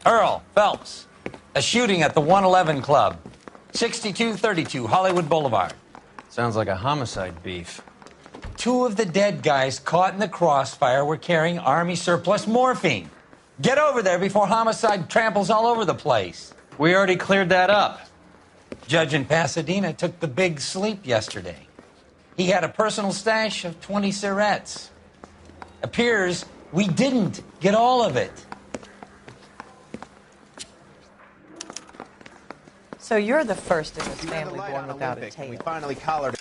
Earl Phelps, a shooting at the 111 Club, 6232 Hollywood Boulevard. Sounds like a homicide beef. 2 of the dead guys caught in the crossfire were carrying Army surplus morphine. Get over there before homicide tramples all over the place. We already cleared that up. Judge in Pasadena took the big sleep yesterday. He had a personal stash of 20 cigarettes. Appears we didn't get all of it. So you're the first in this family born without a tail. We finally collared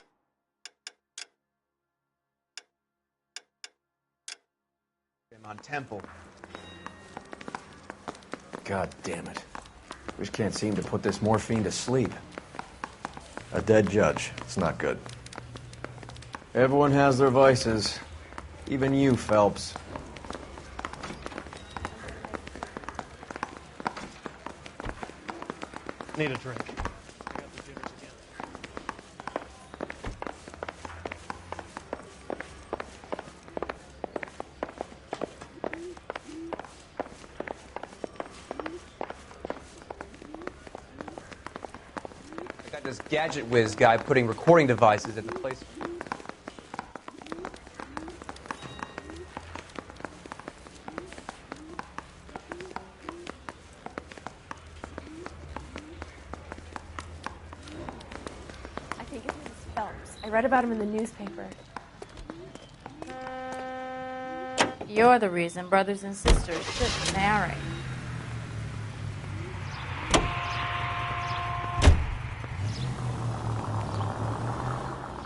him on Temple. God damn it. We just can't seem to put this morphine to sleep. A dead judge. It's not good. Everyone has their vices. Even you, Phelps. Need a drink. I got this gadget whiz guy putting recording devices at the place. I read about him in the newspaper. You're the reason brothers and sisters shouldn't marry.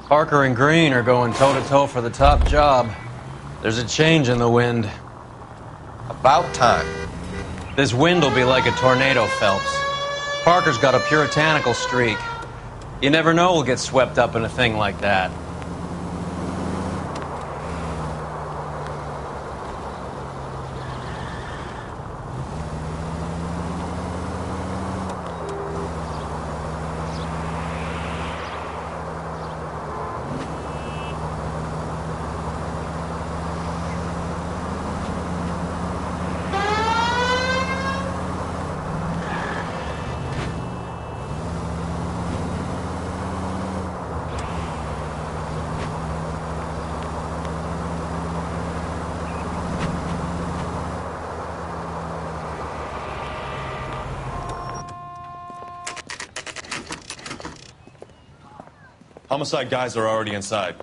Parker and Green are going toe-to-toe for the top job. There's a change in the wind. About time. This wind will be like a tornado, Phelps. Parker's got a puritanical streak. You never know we'll get swept up in a thing like that. Homicide guys are already inside.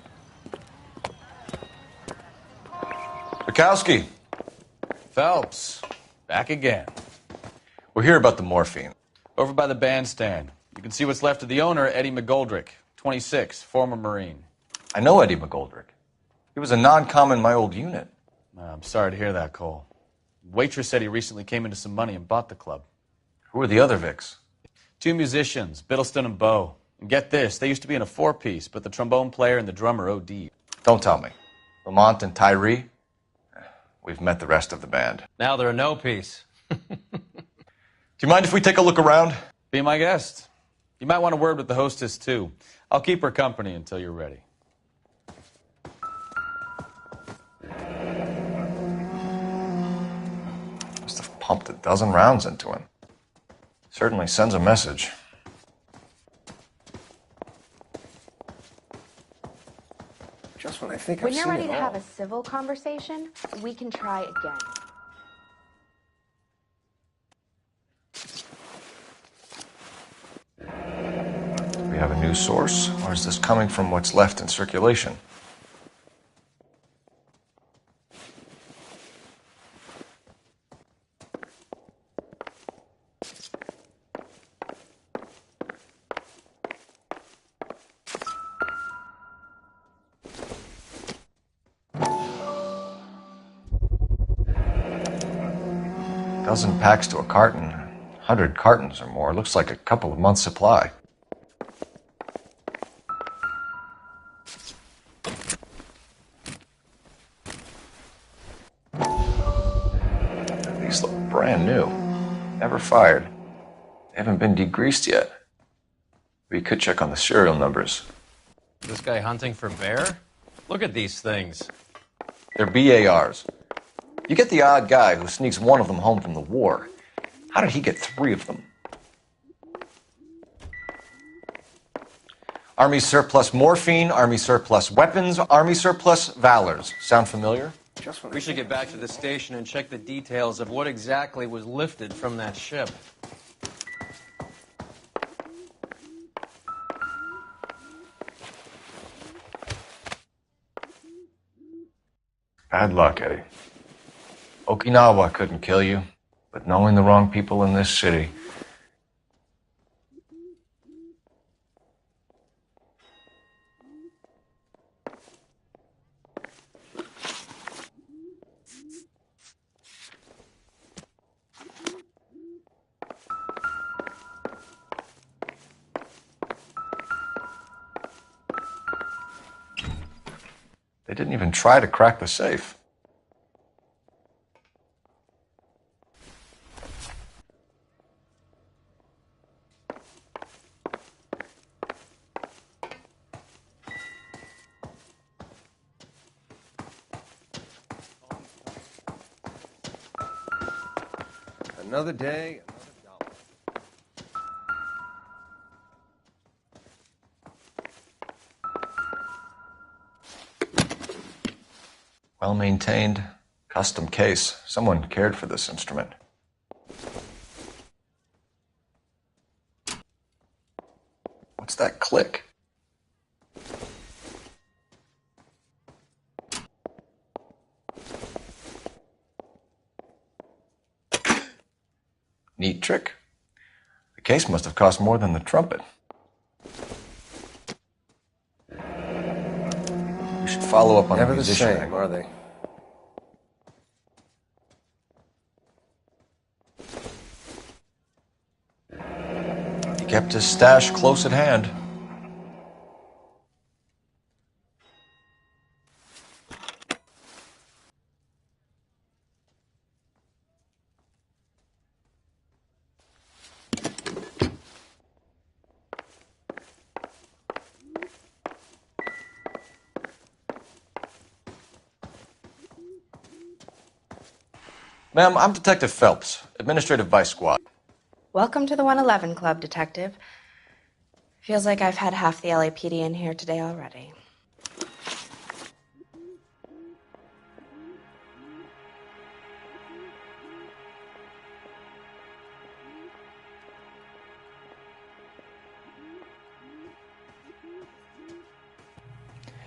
Bukowski. Phelps, back again. We're here about the morphine. Over by the bandstand. You can see what's left of the owner, Eddie McGoldrick, 26, former Marine. I know Eddie McGoldrick. He was a non-com in my old unit. I'm sorry to hear that, Cole. Waitress said he recently came into some money and bought the club. Who are the other Vics? 2 musicians, Biddleston and Bowe. And get this, they used to be in a 4-piece, but the trombone player and the drummer OD'd. Don't tell me. Lamont and Tyree? We've met the rest of the band. Now they're a no-piece. Do you mind if we take a look around? Be my guest. You might want a word with the hostess, too. I'll keep her company until you're ready. Must have pumped a dozen rounds into him. Certainly sends a message. Just when I think When I've you're seen ready it to all. have a civil conversation, we can try again. Do we have a new source, or is this coming from what's left in circulation? Dozen packs to a carton, 100 cartons or more. Looks like a couple of months' supply. These look brand new. Never fired. They haven't been degreased yet. We could check on the serial numbers. This guy hunting for bear? Look at these things. They're BARs. You get the odd guy who sneaks one of them home from the war. How did he get 3 of them? Army surplus morphine, Army surplus weapons, Army surplus valors. Sound familiar? We should get back to the station and check the details of what exactly was lifted from that ship. Bad luck, Eddie. Okinawa couldn't kill you, but knowing the wrong people in this city. They didn't even try to crack the safe. Another day, another dollar. Well-maintained, custom case. Someone cared for this instrument. What's that click? Neat trick. The case must have cost more than the trumpet. We should follow up on Never the the musician. same, are they? He kept his stash close at hand. Ma'am, I'm Detective Phelps, Administrative Vice Squad. Welcome to the 111 Club, Detective. Feels like I've had half the LAPD in here today already.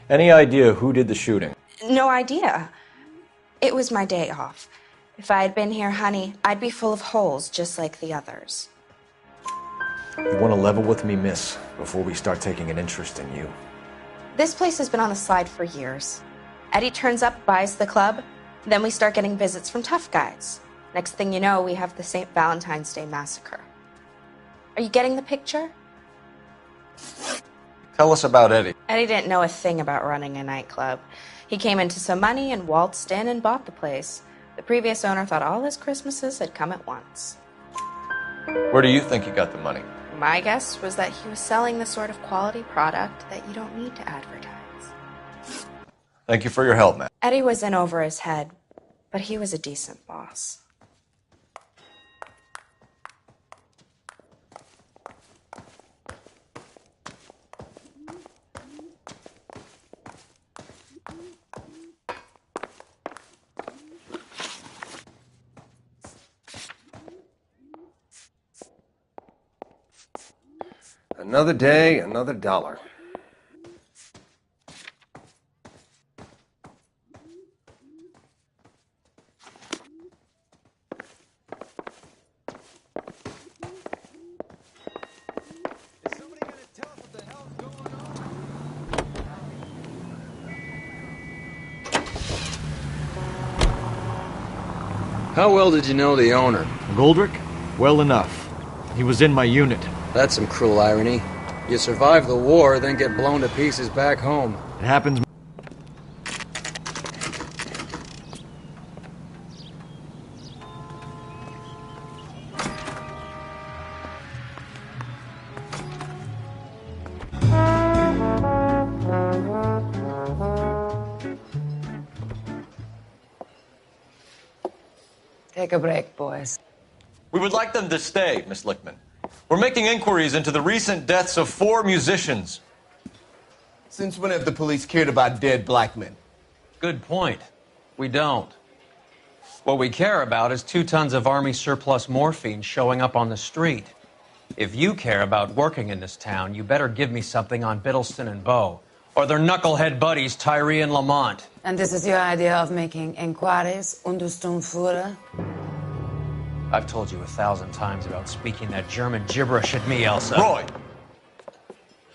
Any idea who did the shooting? No idea. It was my day off. If I had been here, honey, I'd be full of holes just like the others. You want to level with me, miss, before we start taking an interest in you. This place has been on the slide for years. Eddie turns up, buys the club, then we start getting visits from tough guys. Next thing you know, we have the St. Valentine's Day massacre. Are you getting the picture? Tell us about Eddie. Eddie didn't know a thing about running a nightclub. He came into some money and waltzed in and bought the place. The previous owner thought all his Christmases had come at once. Where do you think he got the money? My guess was that he was selling the sort of quality product that you don't need to advertise. Thank you for your help, man. Eddie was in over his head, but he was a decent boss. Another day, another dollar. How well did you know the owner? Goldrick? Well enough. He was in my unit. That's some cruel irony. You survive the war, then get blown to pieces back home. It happens. Take a break, boys. We would like them to stay, Miss Lichtman. We're making inquiries into the recent deaths of 4 musicians. Since when have the police cared about dead black men? Good point. We don't. What we care about is 2 tons of Army surplus morphine showing up on the street. If you care about working in this town, you better give me something on Biddleston and Bow, or their knucklehead buddies Tyree and Lamont. And this is your idea of making inquiries, Untersturmführer? I've told you 1,000 times about speaking that German gibberish at me, Elsa. Roy!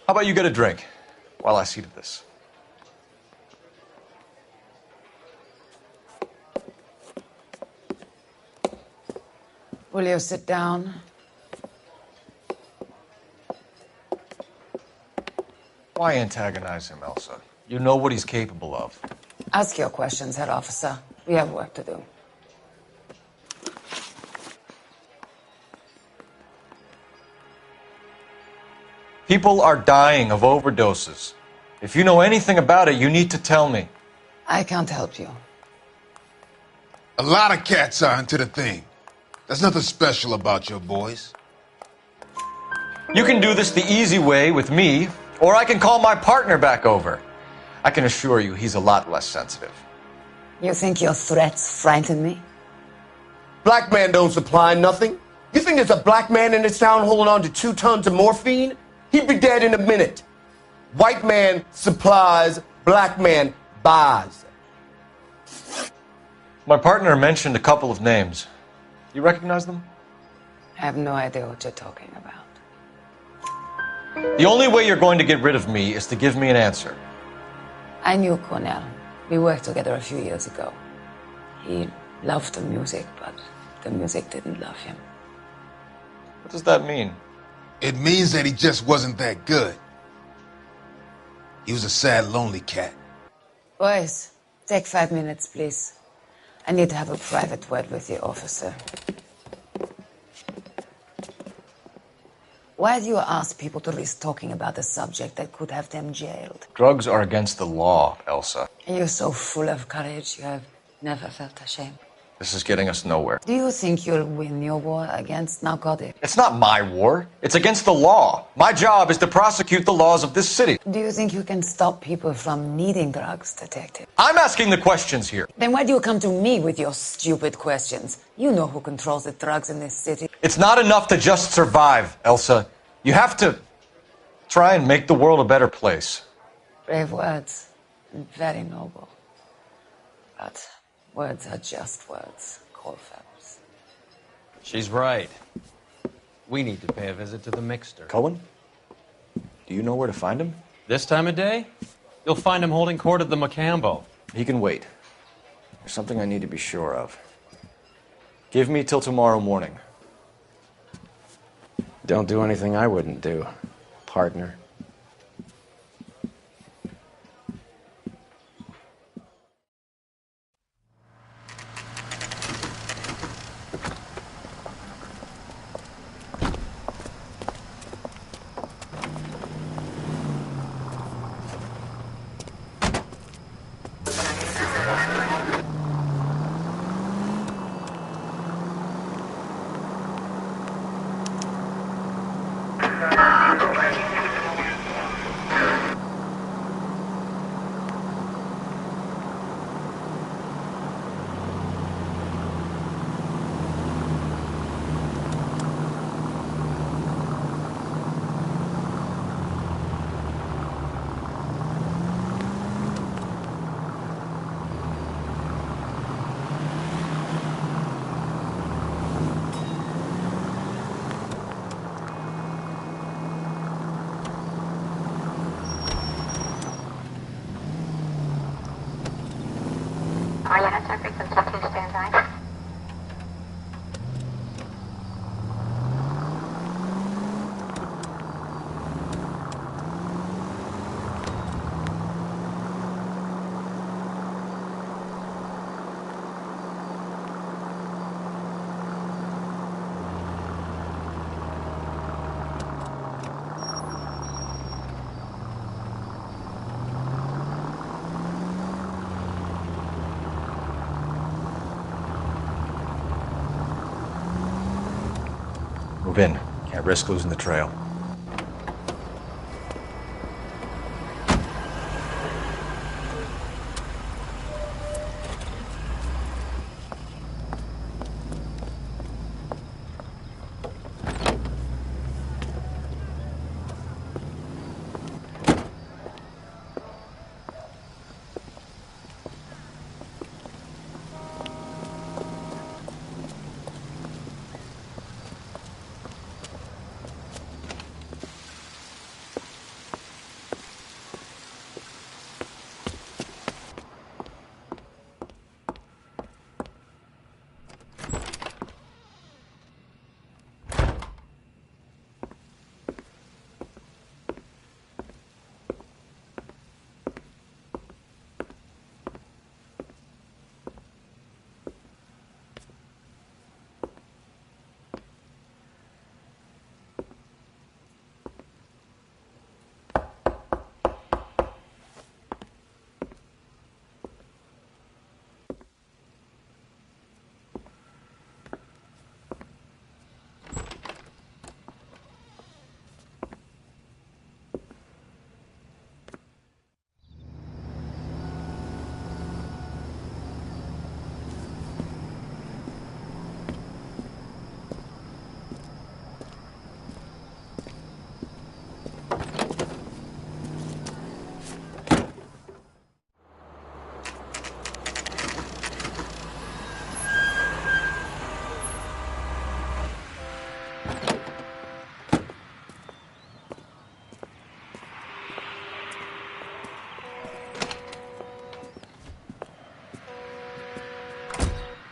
How about you get a drink while I see to this? Will you sit down? Why antagonize him, Elsa? You know what he's capable of. Ask your questions, head officer. We have work to do. People are dying of overdoses. If you know anything about it, you need to tell me. I can't help you. A lot of cats are into the thing. There's nothing special about your boys. You can do this the easy way with me, or I can call my partner back over. I can assure you he's a lot less sensitive. You think your threats frighten me? Black man don't supply nothing. You think there's a black man in this town holding on to 2 tons of morphine? He'd be dead in a minute. White man supplies, black man buys. My partner mentioned a couple of names. You recognize them? I have no idea what you're talking about. The only way you're going to get rid of me is to give me an answer. I knew Cornell. We worked together a few years ago. He loved the music, but the music didn't love him. What does that mean? It means that he just wasn't that good. He was a sad, lonely cat. Boys, take 5 minutes, please. I need to have a private word with the officer. Why do you ask people to risk talking about a subject that could have them jailed? Drugs are against the law, Elsa. You're so full of courage, you have never felt ashamed. This is getting us nowhere. Do you think you'll win your war against narcotics? It's not my war. It's against the law. My job is to prosecute the laws of this city. Do you think you can stop people from needing drugs, Detective? I'm asking the questions here. Then why do you come to me with your stupid questions? You know who controls the drugs in this city. It's not enough to just survive, Elsa. You have to try and make the world a better place. Brave words, and very noble. But words are just words, Colfax. She's right. We need to pay a visit to the mixer. Cohen? Do you know where to find him? This time of day, you'll find him holding court at the Macambo. He can wait. There's something I need to be sure of. Give me till tomorrow morning. Don't do anything I wouldn't do, partner. Move in. Can't risk losing the trail.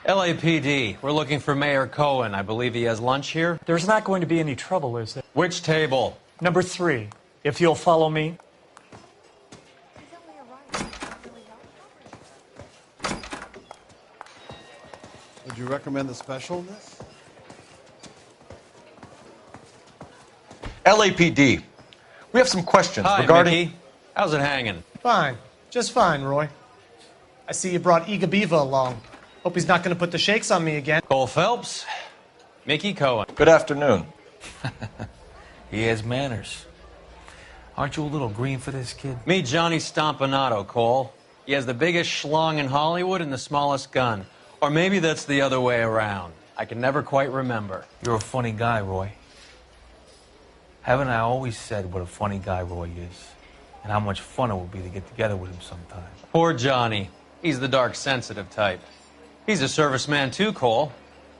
LAPD, we're looking for Mayor Cohen. I believe he has lunch here. There's not going to be any trouble, is there? Which table? Number 3, if you'll follow me. Would you recommend the special, miss? LAPD, we have some questions Hi, regarding... Mickey. How's it hanging? Fine. Just fine, Roy. I see you brought Iga Beaver along. Hope he's not going to put the shakes on me again. Cole Phelps, Mickey Cohen. Good afternoon. He has manners. Aren't you a little green for this kid? Meet Johnny Stompanato, Cole. He has the biggest schlong in Hollywood and the smallest gun. Or maybe that's the other way around. I can never quite remember. You're a funny guy, Roy. Haven't I always said what a funny guy Roy is? And how much fun it would be to get together with him sometime. Poor Johnny. He's the dark, sensitive type. He's a serviceman too, Cole.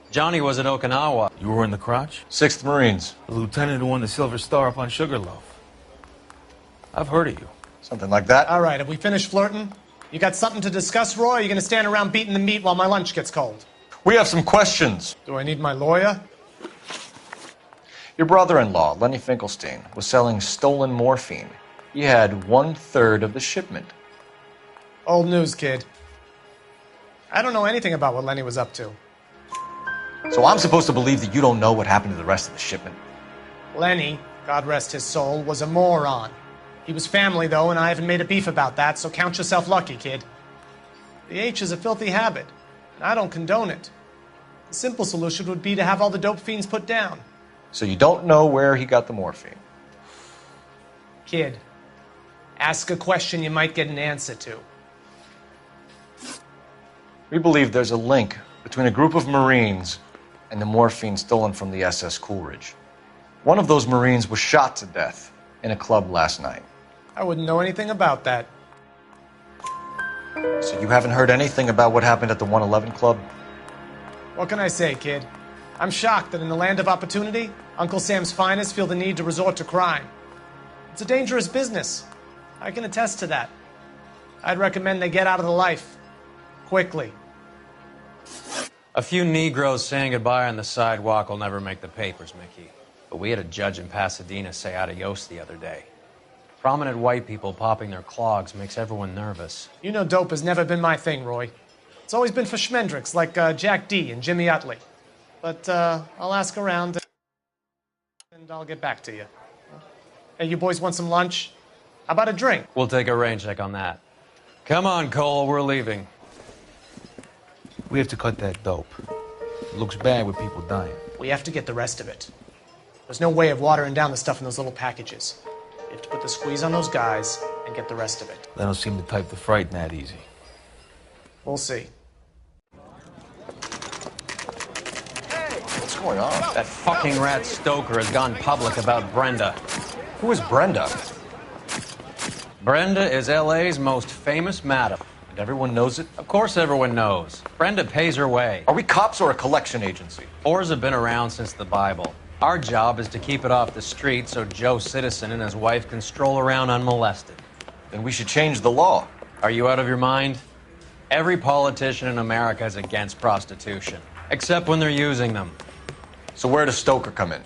Johnny was at Okinawa. You were in the crotch? 6th Marines. The lieutenant who won the Silver Star up on Sugarloaf. I've heard of you. Something like that. All right, have we finished flirting? You got something to discuss, Roy, or are you going to stand around beating the meat while my lunch gets cold? We have some questions. Do I need my lawyer? Your brother-in-law, Lenny Finkelstein, was selling stolen morphine. He had 1/3 of the shipment. Old news, kid. I don't know anything about what Lenny was up to. So I'm supposed to believe that you don't know what happened to the rest of the shipment? Lenny, God rest his soul, was a moron. He was family, though, and I haven't made a beef about that, so count yourself lucky, kid. The H is a filthy habit, and I don't condone it. The simple solution would be to have all the dope fiends put down. So you don't know where he got the morphine? Kid, ask a question you might get an answer to. We believe there's a link between a group of Marines and the morphine stolen from the SS Coolidge. One of those Marines was shot to death in a club last night. I wouldn't know anything about that. So you haven't heard anything about what happened at the 111 Club? What can I say, kid? I'm shocked that in the land of opportunity, Uncle Sam's finest feel the need to resort to crime. It's a dangerous business. I can attest to that. I'd recommend they get out of the life. Quickly. A few Negroes saying goodbye on the sidewalk will never make the papers, Mickey. But we had a judge in Pasadena say adios the other day. Prominent white people popping their clogs makes everyone nervous. You know dope has never been my thing, Roy. It's always been for schmendricks like Jack D. and Jimmy Utley. But I'll ask around and I'll get back to you. Hey, you boys want some lunch? How about a drink? We'll take a rain check on that. Come on, Cole, we're leaving. We have to cut that dope. It looks bad with people dying. We have to get the rest of it. There's no way of watering down the stuff in those little packages. You have to put the squeeze on those guys and get the rest of it. They don't seem to type the frighten that easy. We'll see. What's going on? That fucking rat Stoker has gone public about Brenda. Who is Brenda? Brenda is LA's most famous madam. And everyone knows it? Of course everyone knows. Brenda pays her way. Are we cops or a collection agency? Whores have been around since the Bible. Our job is to keep it off the street so Joe Citizen and his wife can stroll around unmolested. Then we should change the law. Are you out of your mind? Every politician in America is against prostitution, except when they're using them. So where does Stoker come in?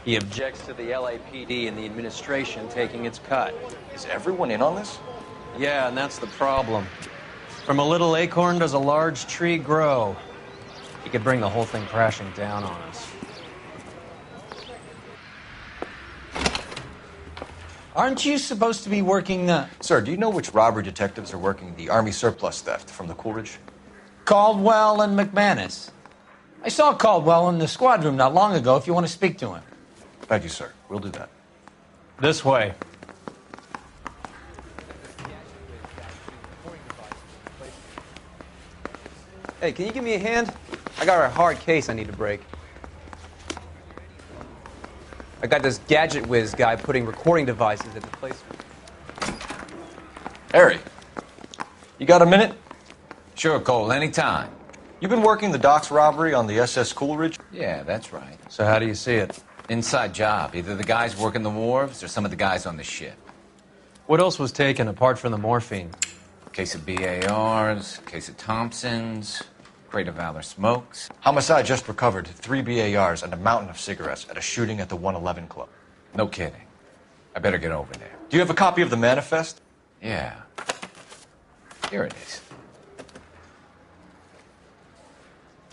He objects to the LAPD and the administration taking its cut. Is everyone in on this? Yeah, and that's the problem. From a little acorn does a large tree grow. He could bring the whole thing crashing down on us. Aren't you supposed to be working the... Sir, do you know which robbery detectives are working the Army surplus theft from the Coolidge? Caldwell and McManus. I saw Caldwell in the squad room not long ago if you want to speak to him. Thank you, sir. We'll do that. This way. Hey, can you give me a hand? I got a hard case I need to break. I got this gadget whiz guy putting recording devices at the place. Harry, you got a minute? Sure, Cole, anytime. You've been working the docks robbery on the SS Coolidge? Yeah, that's right. So how do you see it? Inside job. Either the guys working the wharves or some of the guys on the ship. What else was taken apart from the morphine? Case of BARs, case of Thompsons, crate of Valor smokes. Homicide just recovered 3 BARs and a mountain of cigarettes at a shooting at the 111 Club. No kidding. I better get over there. Do you have a copy of the manifest? Yeah. Here it is.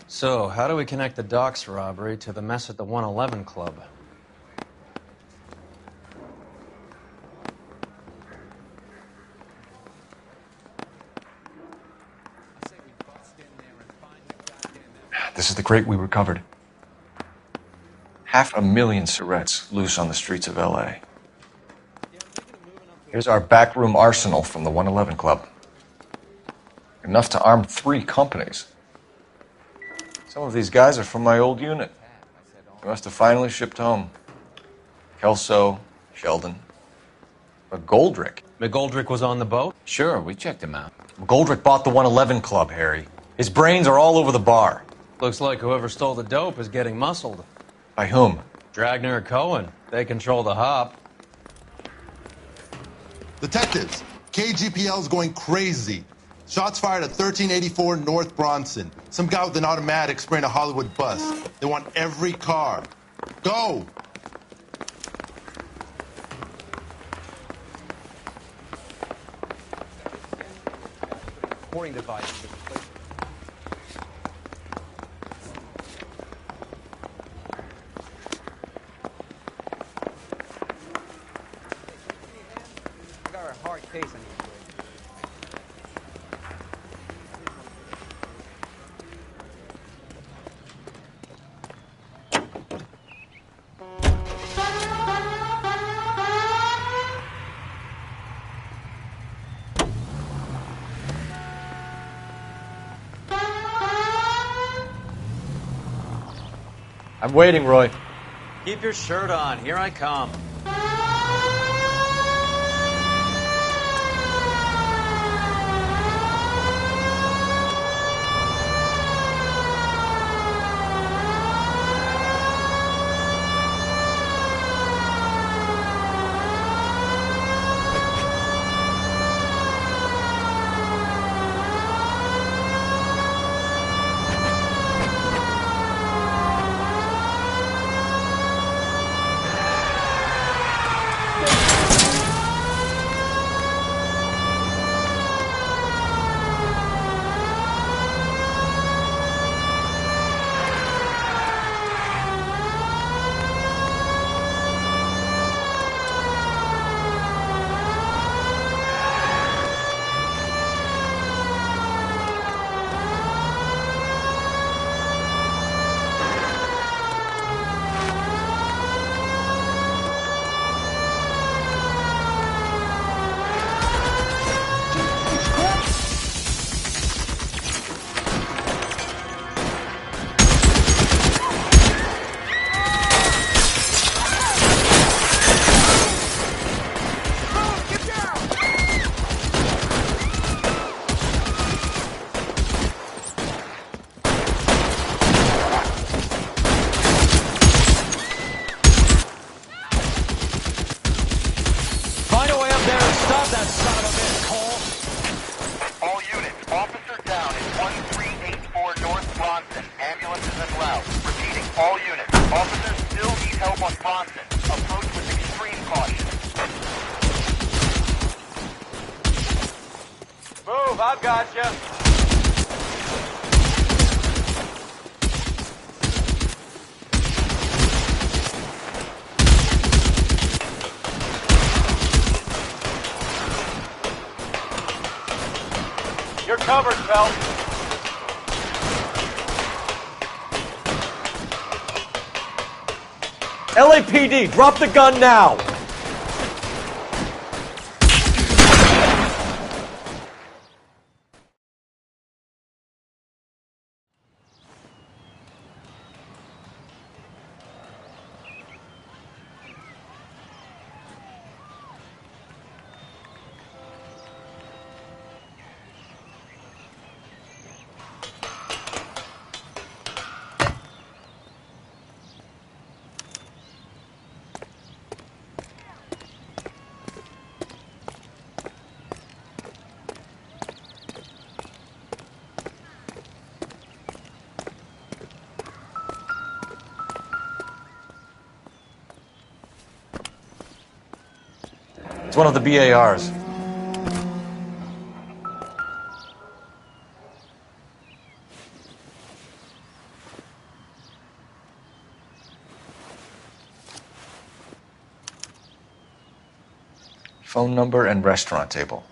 So, how do we connect the docks robbery to the mess at the 111 Club? This is the crate we recovered. 500,000 cigarettes loose on the streets of LA. Here's our backroom arsenal from the 111 Club. Enough to arm 3 companies. Some of these guys are from my old unit. They must have finally shipped home. Kelso, Sheldon, McGoldrick. McGoldrick was on the boat? Sure, we checked him out. McGoldrick bought the 111 Club, Harry. His brains are all over the bar. Looks like whoever stole the dope is getting muscled. By whom? Dragner or Cohen. They control the hop. Detectives, KGPL's going crazy. Shots fired at 1384 North Bronson. Some guy with an automatic spraying a Hollywood bus. They want every car. Go! Recording devices. I got a hard case I need to break. I'm waiting, Roy. Keep your shirt on. Here I come. Move, I've got you. You're covered, Phelps. LAPD, drop the gun now! It's one of the BARs. Phone number and restaurant table.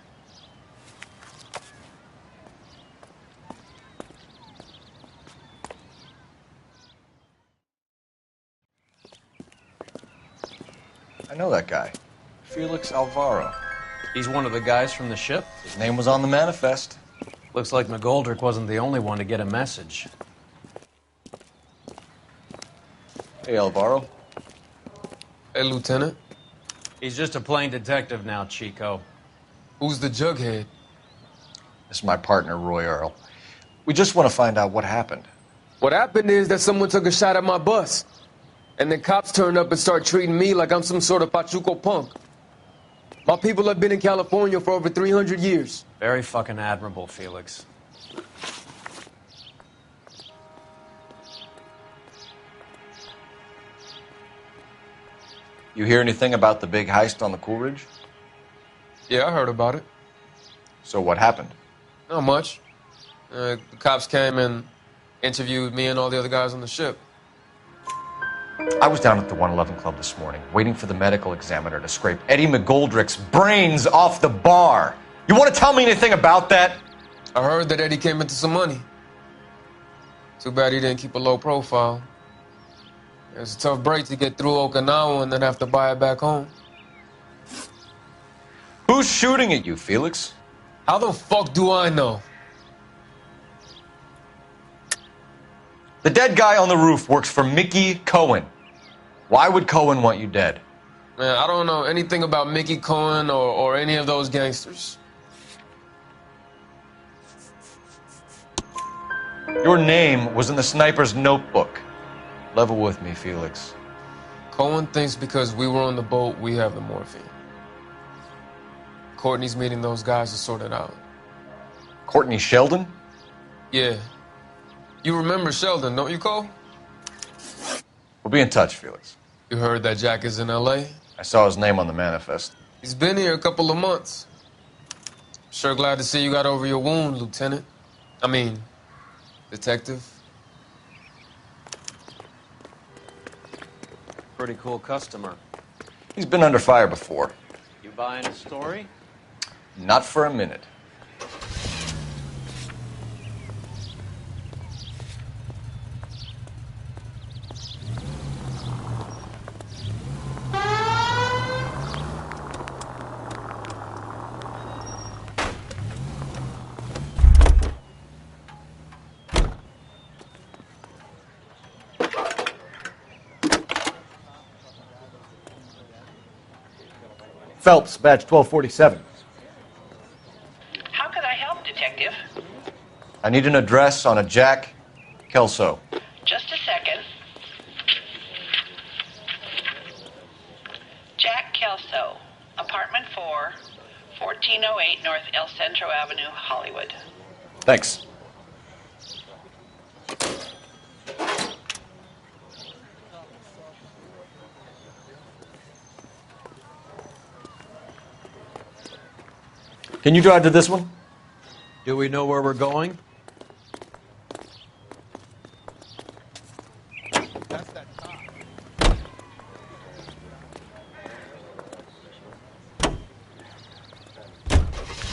I know that guy. Felix Alvaro. He's one of the guys from the ship? His name was on the manifest. Looks like McGoldrick wasn't the only one to get a message. Hey, Alvaro. Hey, Lieutenant. He's just a plain detective now, Chico. Who's the jughead? This is my partner, Roy Earl. We just want to find out what happened. What happened is that someone took a shot at my bus. And then cops turned up and start treating me like I'm some sort of Pachuco punk. My people have been in California for over 300 years. Very fucking admirable, Felix. You hear anything about the big heist on the Coolidge? Yeah, I heard about it. So what happened? Not much. The cops came and interviewed me and all the other guys on the ship. I was down at the 111 Club this morning, waiting for the medical examiner to scrape Eddie McGoldrick's brains off the bar. You want to tell me anything about that? I heard that Eddie came into some money. Too bad he didn't keep a low profile. It was a tough break to get through Okinawa and then have to buy it back home. Who's shooting at you, Felix? How the fuck do I know? The dead guy on the roof works for Mickey Cohen. Why would Cohen want you dead? Man, I don't know anything about Mickey Cohen or any of those gangsters. Your name was in the sniper's notebook. Level with me, Felix. Cohen thinks because we were on the boat, we have the morphine. Courtney's meeting those guys to sort it out. Courtney Sheldon? Yeah. You remember Sheldon, don't you, Cole? We'll be in touch, Felix. You heard that Jack is in L.A.? I saw his name on the manifest. He's been here a couple of months. Sure glad to see you got over your wound, Lieutenant. I mean, Detective. Pretty cool customer. He's been under fire before. You buying a story? Not for a minute. Phelps, badge 1247. How could I help, Detective? I need an address on a Jack Kelso. Just a second. Jack Kelso, apartment 4, 1408 North El Centro Avenue, Hollywood. Thanks. Can you drive to this one? Do we know where we're going?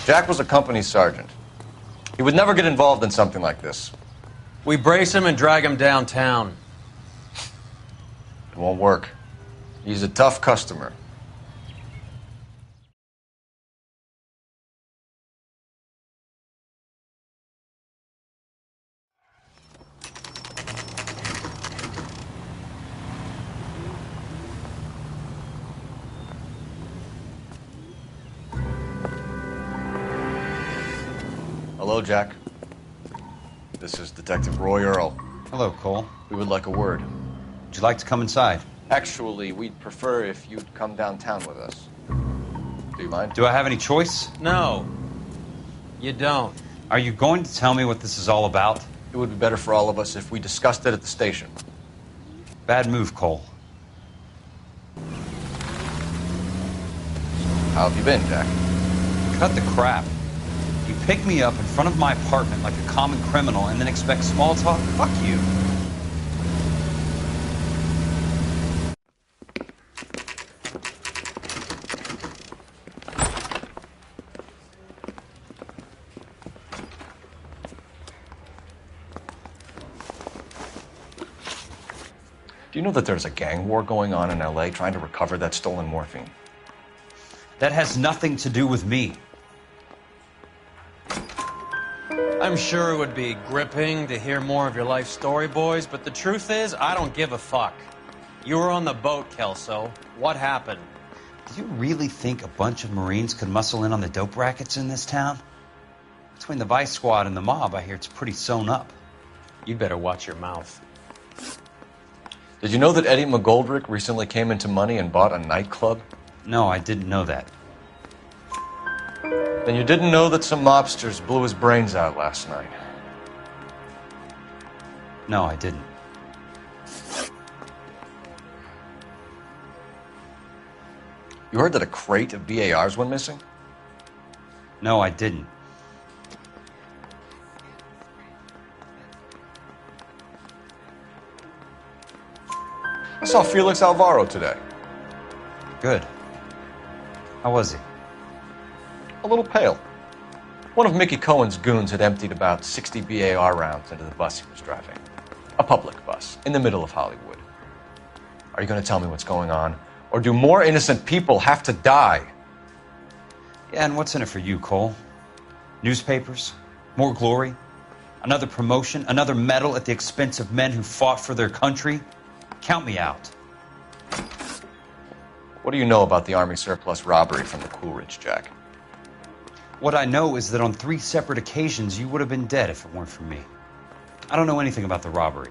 Jack was a company sergeant. He would never get involved in something like this. We brace him and drag him downtown. It won't work. He's a tough customer. Hello, Jack. This is Detective Roy Earl. Hello, Cole. We would like a word. Would you like to come inside? Actually, we'd prefer if you'd come downtown with us. Do you mind? Do I have any choice? No. You don't. Are you going to tell me what this is all about? It would be better for all of us if we discussed it at the station. Bad move, Cole. How have you been, Jack? Cut the crap. You pick me up in front of my apartment like a common criminal and then expect small talk? Fuck you. Do you know that there's a gang war going on in LA trying to recover that stolen morphine? That has nothing to do with me. I'm sure it would be gripping to hear more of your life story, boys, but the truth is, I don't give a fuck. You were on the boat, Kelso. What happened? Do you really think a bunch of Marines could muscle in on the dope rackets in this town? Between the Vice Squad and the mob, I hear it's pretty sewn up. You'd better watch your mouth. Did you know that Eddie McGoldrick recently came into money and bought a nightclub? No, I didn't know that. Then you didn't know that some mobsters blew his brains out last night? No, I didn't. You heard that a crate of BARs went missing? No, I didn't. I saw Felix Alvaro today. Good. How was he? A little pale. One of Mickey Cohen's goons had emptied about 60 BAR rounds into the bus he was driving. A public bus, in the middle of Hollywood. Are you going to tell me what's going on? Or do more innocent people have to die? Yeah, and what's in it for you, Cole? Newspapers? More glory? Another promotion? Another medal at the expense of men who fought for their country? Count me out. What do you know about the Army surplus robbery from the Coolidge, Jack? What I know is that on 3 separate occasions you would have been dead if it weren't for me. I don't know anything about the robbery.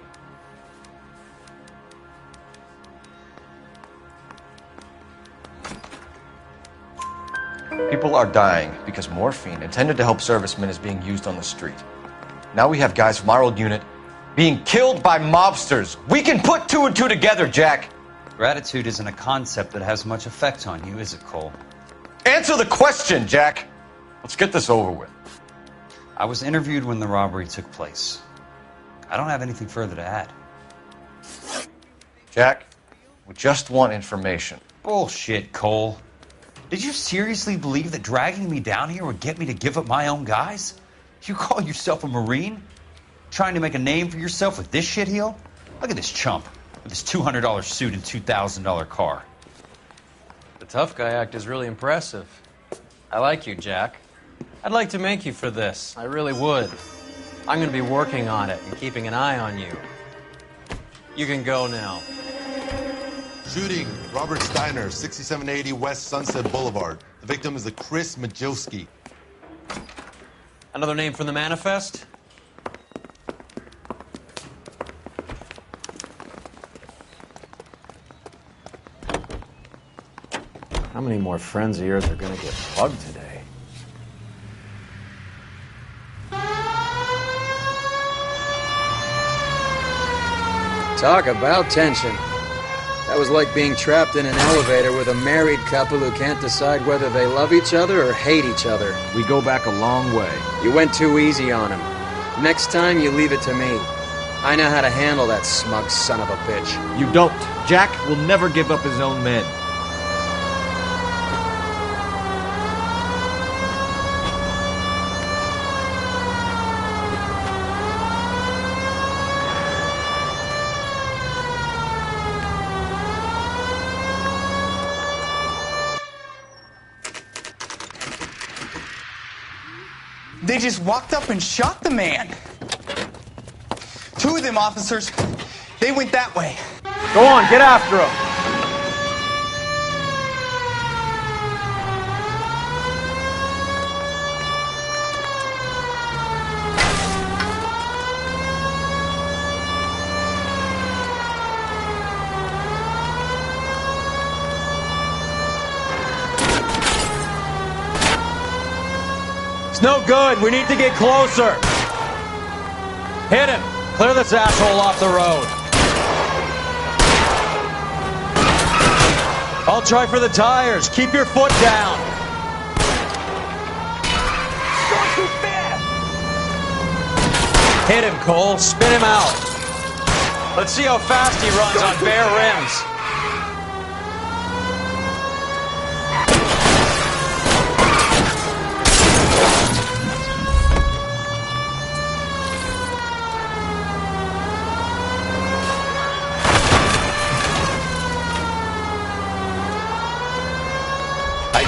People are dying because morphine intended to help servicemen is being used on the street. Now we have guys from our old unit being killed by mobsters. We can put 2 and 2 together, Jack. Gratitude isn't a concept that has much effect on you, is it, Cole? Answer the question, Jack. Let's get this over with. I was interviewed when the robbery took place. I don't have anything further to add. Jack, we just want information. Bullshit, Cole. Did you seriously believe that dragging me down here would get me to give up my own guys? You call yourself a Marine? Trying to make a name for yourself with this shitheel? Look at this chump with his $200 suit and $2,000 car. The tough guy act is really impressive. I like you, Jack. I'd like to make you for this. I really would. I'm going to be working on it and keeping an eye on you. You can go now. Shooting, Robert Steiner, 6780 West Sunset Boulevard. The victim is a Chris Majowski. Another name from the manifest? How many more friends of yours are gonna get plugged today? Talk about tension. That was like being trapped in an elevator with a married couple who can't decide whether they love each other or hate each other. We go back a long way. You went too easy on him. Next time, you leave it to me. I know how to handle that smug son of a bitch. You don't. Jack will never give up his own men. They just walked up and shot the man. Two of them officers, they went that way. Go on, get after him. It's no good. We need to get closer. Hit him. Clear this asshole off the road. I'll try for the tires. Keep your foot down. Going too fast. Hit him, Cole. Spin him out. Let's see how fast he runs on bare rims.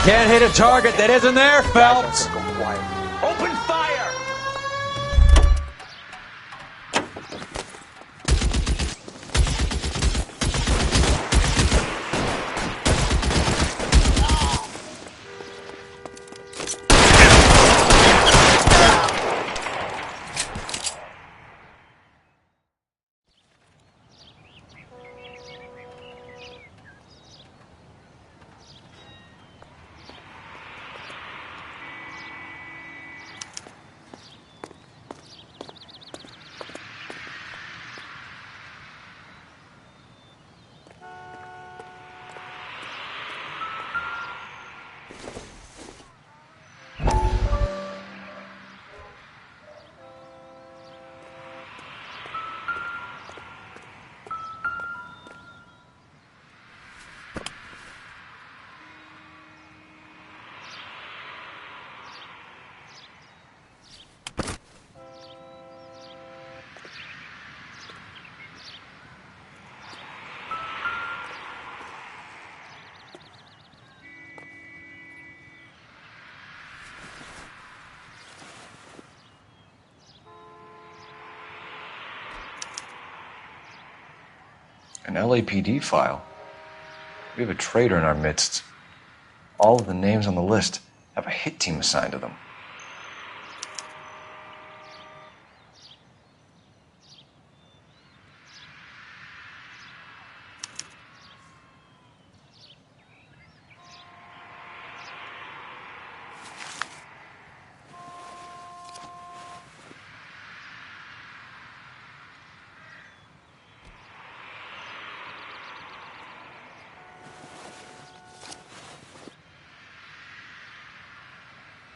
Can't hit a target that isn't there, Phelps. Open fire! An LAPD file. We have a traitor in our midst. All of the names on the list have a hit team assigned to them.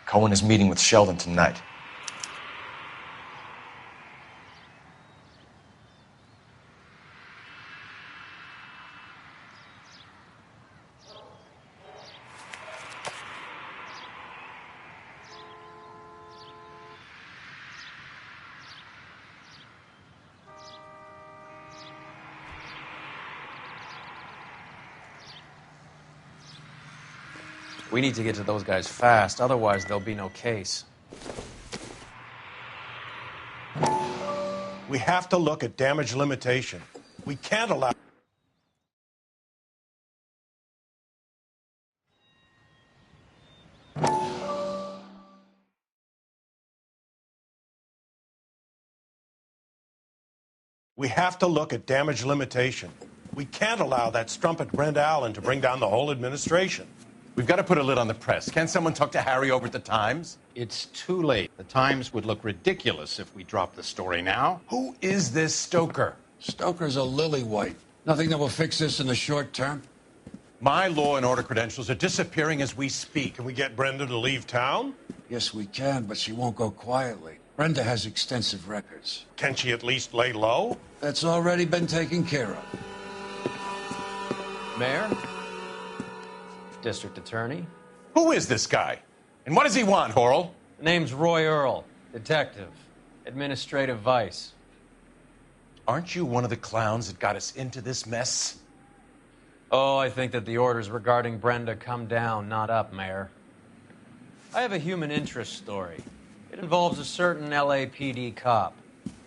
Cohen is meeting with Sheldon tonight. We need to get to those guys fast, otherwise there'll be no case. We have to look at damage limitation. We can't allow... We have to look at damage limitation. We can't allow that strumpet Brent Allen to bring down the whole administration. We've got to put a lid on the press. Can't someone talk to Harry over at the Times? It's too late. The Times would look ridiculous if we dropped the story now. Who is this Stoker? Stoker's a lily white. Nothing that will fix this in the short term? My law and order credentials are disappearing as we speak. Can we get Brenda to leave town? Yes, we can, but she won't go quietly. Brenda has extensive records. Can she at least lay low? That's already been taken care of. Mayor? District Attorney? Who is this guy? And what does he want, Horrell? The name's Roy Earl, detective, administrative vice. Aren't you one of the clowns that got us into this mess? Oh, I think that the orders regarding Brenda come down, not up, Mayor. I have a human interest story. It involves a certain LAPD cop,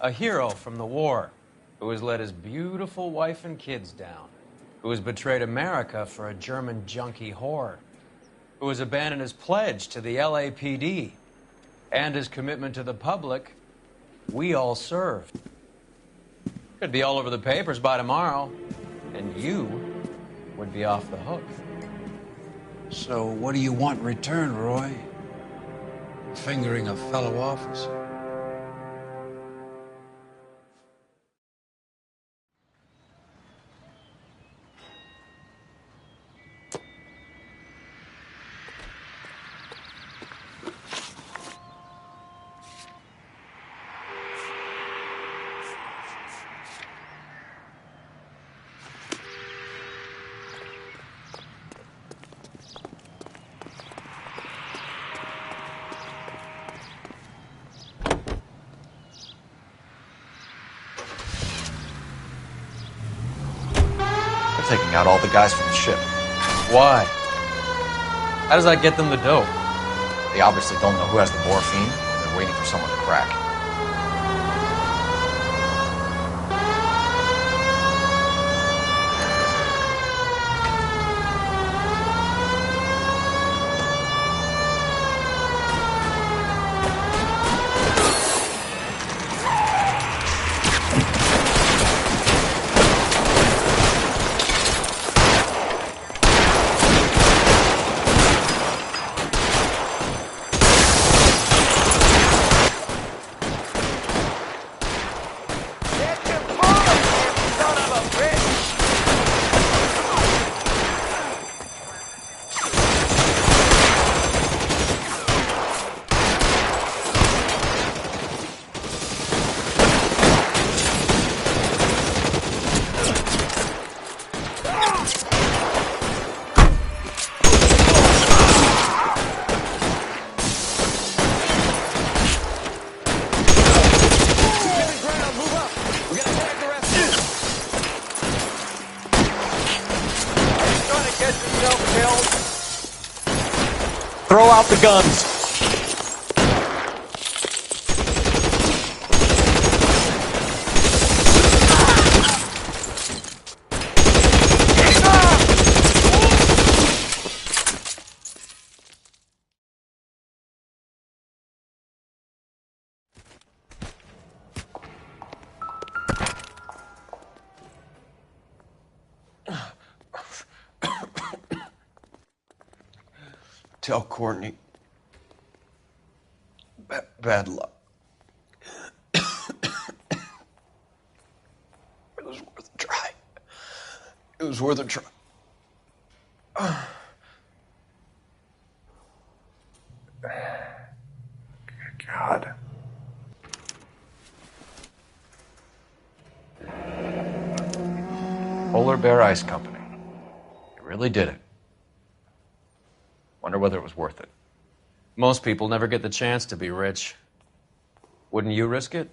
a hero from the war, who has let his beautiful wife and kids down, who has betrayed America for a German junkie whore, who has abandoned his pledge to the LAPD and his commitment to the public we all served. Could be all over the papers by tomorrow, and you would be off the hook. So what do you want in return, Roy? Fingering a fellow officer? Taking out all the guys from the ship. Why? How does that get them the dope? They obviously don't know who has the morphine. They're waiting for someone to crack. Throw out the guns. Tell Courtney. Bad luck. It was worth a try. It was worth a try. God. Polar Bear Ice Company. You really did it. Wonder whether it was worth it. Most people never get the chance to be rich. Wouldn't you risk it?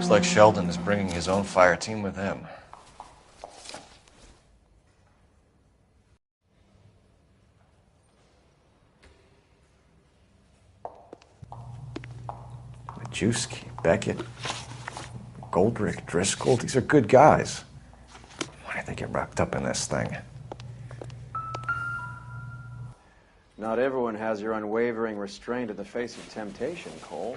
Looks like Sheldon is bringing his own fire team with him. Majewski, Beckett, Goldrick, Driscoll. These are good guys. Why did they get wrapped up in this thing? Not everyone has your unwavering restraint in the face of temptation, Cole.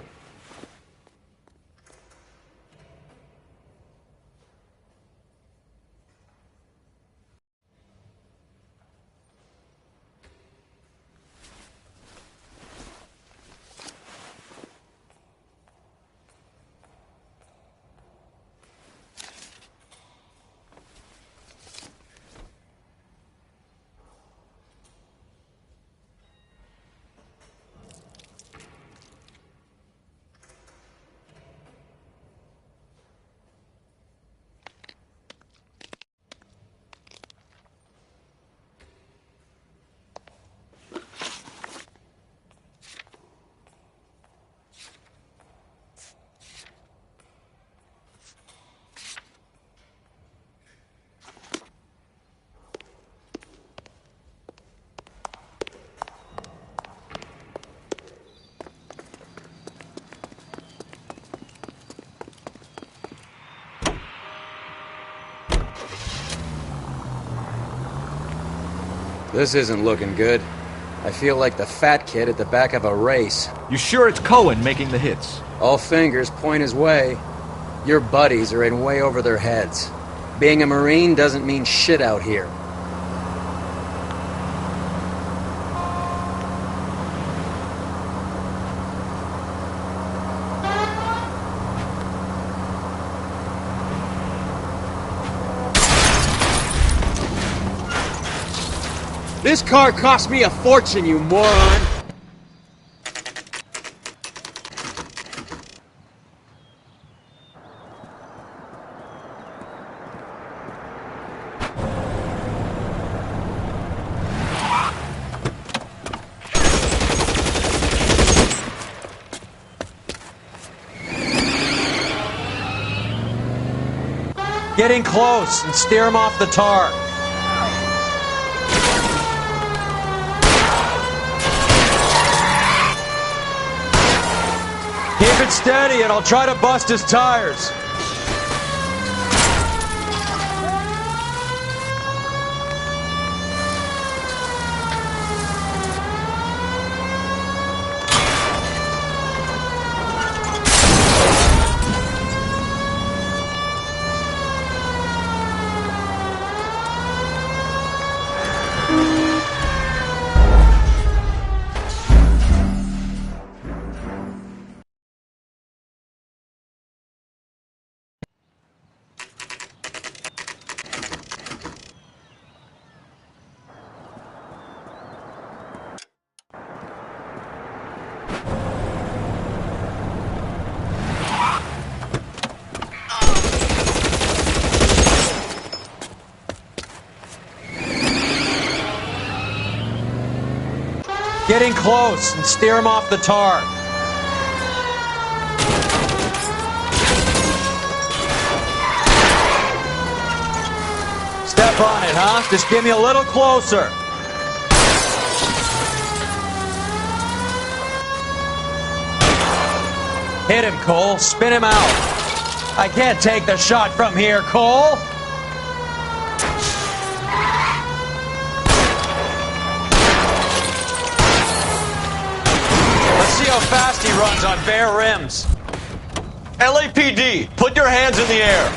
This isn't looking good. I feel like the fat kid at the back of a race. You sure it's Cohen making the hits? All fingers point his way. Your buddies are in way over their heads. Being a Marine doesn't mean shit out here. This car cost me a fortune, you moron! Getting close and steer him off the tar. Keep it steady and I'll try to bust his tires. Getting close and steer him off the tar. Step on it, huh? Just give me a little closer. Hit him, Cole. Spin him out. I can't take the shot from here, Cole. See how fast he runs on bare rims. LAPD, put your hands in the air.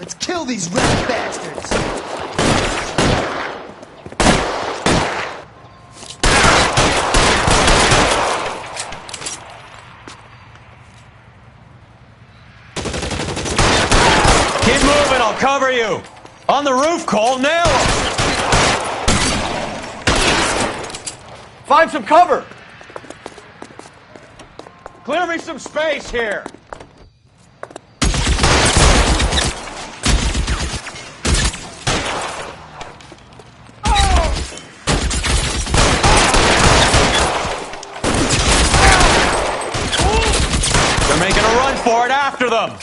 Let's kill these rat bastards! Keep moving, I'll cover you. On the roof, Cole, nail him. Find some cover. Clear me some space here. They're making a run for it after them.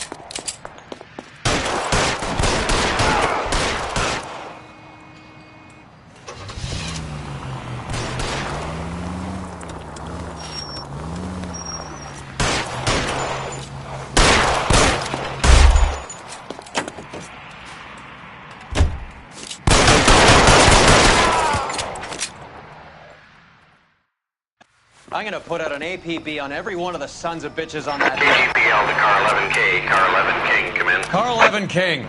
I'm gonna put out an APB on every one of the sons of bitches on that. KGPL to car 11K. Car 11 King, come in. Car 11 King.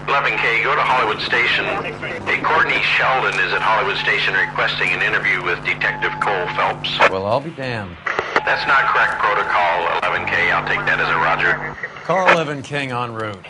11K, go to Hollywood Station. Hey, Courtney Sheldon is at Hollywood Station requesting an interview with Detective Cole Phelps. Well, I'll be damned. That's not correct protocol, 11K. I'll take that as a roger. Car 11 King en route.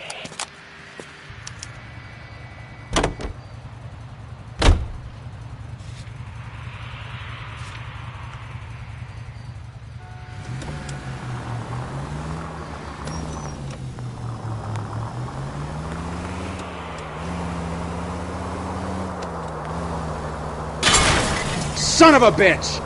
Son of a bitch!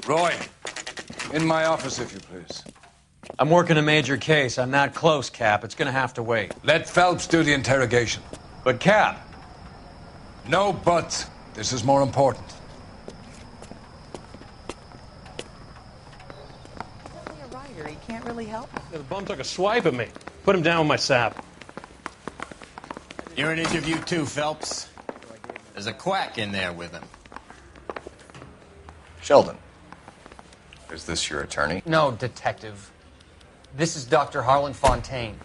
Roy, in my office, if you please. I'm working a major case. I'm not close, Cap. It's gonna have to wait. Let Phelps do the interrogation. But, Cap. No buts. This is more important. He can't really help. The bum took a swipe at me. Put him down with my sap. You're an interview too, Phelps. There's a quack in there with him. Sheldon, is this your attorney? No, detective. This is Dr. Harlan Fontaine.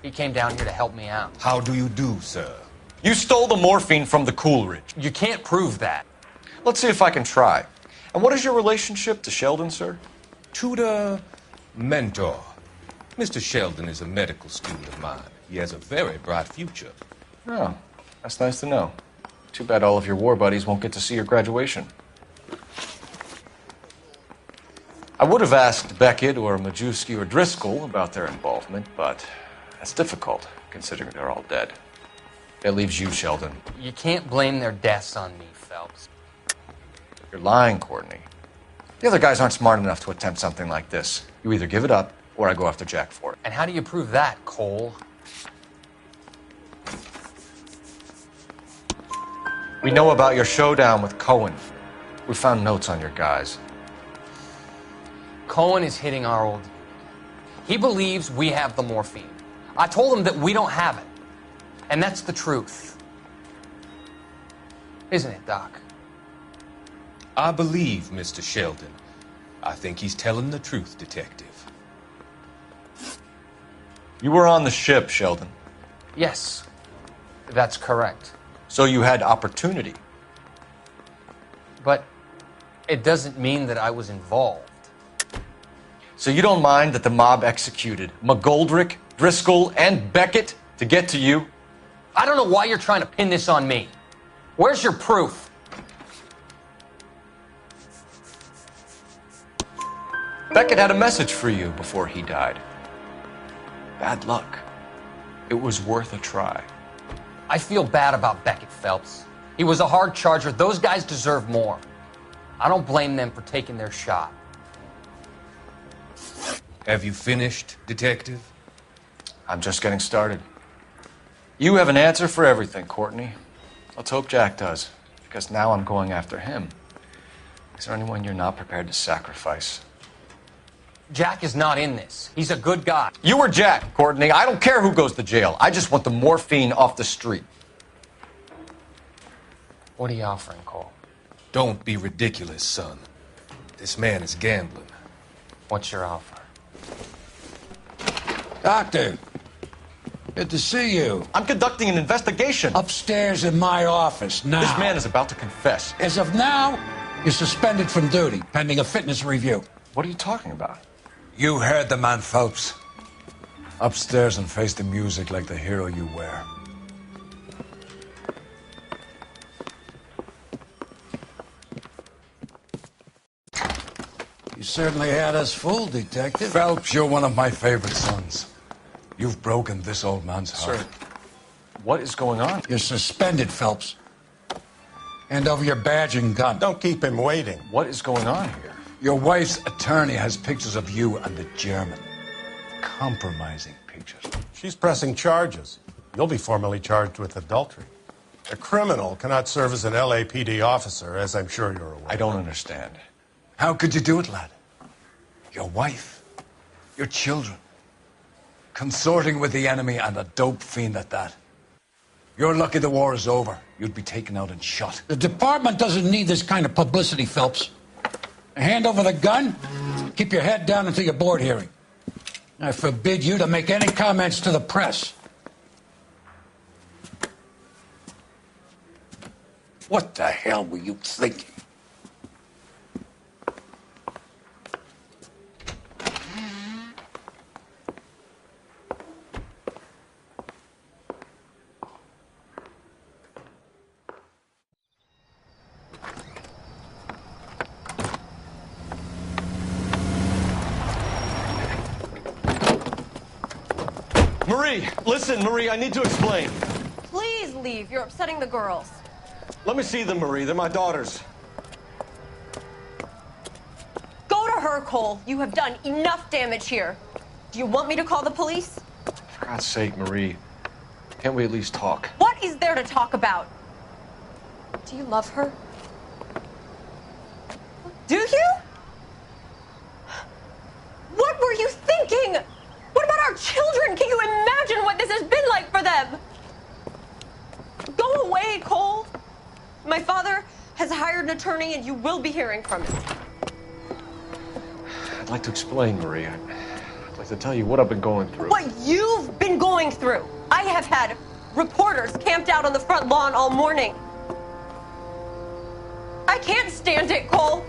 He came down here to help me out. How do you do, sir? You stole the morphine from the Coolidge. You can't prove that. Let's see if I can try. And what is your relationship to Sheldon, sir? Tutor, mentor. Mr. Sheldon is a medical student of mine. He has a very bright future. Oh, that's nice to know. Too bad all of your war buddies won't get to see your graduation. I would have asked Beckett or Majewski or Driscoll about their involvement, but that's difficult, considering they're all dead. That leaves you, Sheldon. You can't blame their deaths on me, Phelps. You're lying, Courtney. The other guys aren't smart enough to attempt something like this. You either give it up, or I go after Jack for it. And how do you prove that, Cole? We know about your showdown with Cohen. We found notes on your guys. Cohen is hitting our old... He believes we have the morphine. I told him that we don't have it. And that's the truth. Isn't it, Doc? I believe Mr. Sheldon. I think he's telling the truth, Detective. You were on the ship, Sheldon. Yes, that's correct. So you had opportunity. But it doesn't mean that I was involved. So you don't mind that the mob executed McGoldrick, Driscoll, and Beckett to get to you? I don't know why you're trying to pin this on me. Where's your proof? Beckett had a message for you before he died. Bad luck. It was worth a try. I feel bad about Beckett, Phelps. He was a hard charger. Those guys deserve more. I don't blame them for taking their shot. Have you finished, Detective? I'm just getting started. You have an answer for everything, Courtney. Let's hope Jack does, because now I'm going after him. Is there anyone you're not prepared to sacrifice? Jack is not in this. He's a good guy. You or Jack, Courtney. I don't care who goes to jail. I just want the morphine off the street. What are you offering, Cole? Don't be ridiculous, son. This man is gambling. What's your offer? Doctor, good to see you. I'm conducting an investigation. Upstairs in my office now. This man is about to confess. As of now, you're suspended from duty, pending a fitness review. What are you talking about? You heard the man, Phelps. Upstairs and face the music like the hero you were. You certainly had us fooled, Detective. Phelps, you're one of my favorite sons. You've broken this old man's heart. Sir, what is going on? You're suspended, Phelps. Hand over your badge and gun. Don't keep him waiting. What is going on here? Your wife's attorney has pictures of you and the German. Compromising pictures. She's pressing charges. You'll be formally charged with adultery. A criminal cannot serve as an LAPD officer, as I'm sure you're aware. I don't understand. How could you do it, lad? Your wife, your children, consorting with the enemy and a dope fiend at that. You're lucky the war is over. You'd be taken out and shot. The department doesn't need this kind of publicity, Phelps. Hand over the gun, keep your head down until your board hearing. I forbid you to make any comments to the press. What the hell were you thinking? Marie, listen, Marie, I need to explain. Please leave. You're upsetting the girls. Let me see them, Marie. They're my daughters. Go to her, Cole. You have done enough damage here. Do you want me to call the police? For God's sake, Marie, can't we at least talk? What is there to talk about? Do you love her? Do you? What were you thinking? What about our children? Can you imagine what this has been like for them? Go away, Cole. My father has hired an attorney and you will be hearing from him. I'd like to explain, Marie. I'd like to tell you what I've been going through. What you've been going through. I have had reporters camped out on the front lawn all morning. I can't stand it, Cole.